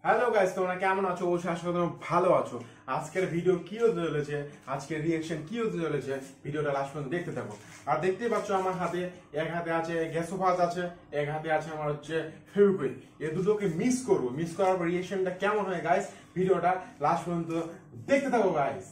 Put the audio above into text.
Hello guys, তোমরা কেমন আছো? অবশ্যই আশা করি তোমরা ভালো আছো। আজকের ভিডিও কি হতে চলেছে, আজকের রিঅ্যাকশন কি হতে চলেছে, ভিডিওটা লাস্ট পর্যন্ত দেখতে থাকো। আর দেখতেই পাচ্ছ আমার হাতে এক হাতে আছে গ্যাসোফাজ আছে, এক হাতে আছে আমার হচ্ছে ফেভিকুইক। এই দুটোকে মিক্স করার পর রিঅ্যাকশনটা কেমন হয় গাইস, ভিডিওটা লাস্ট পর্যন্ত দেখতে থাকো গাইস।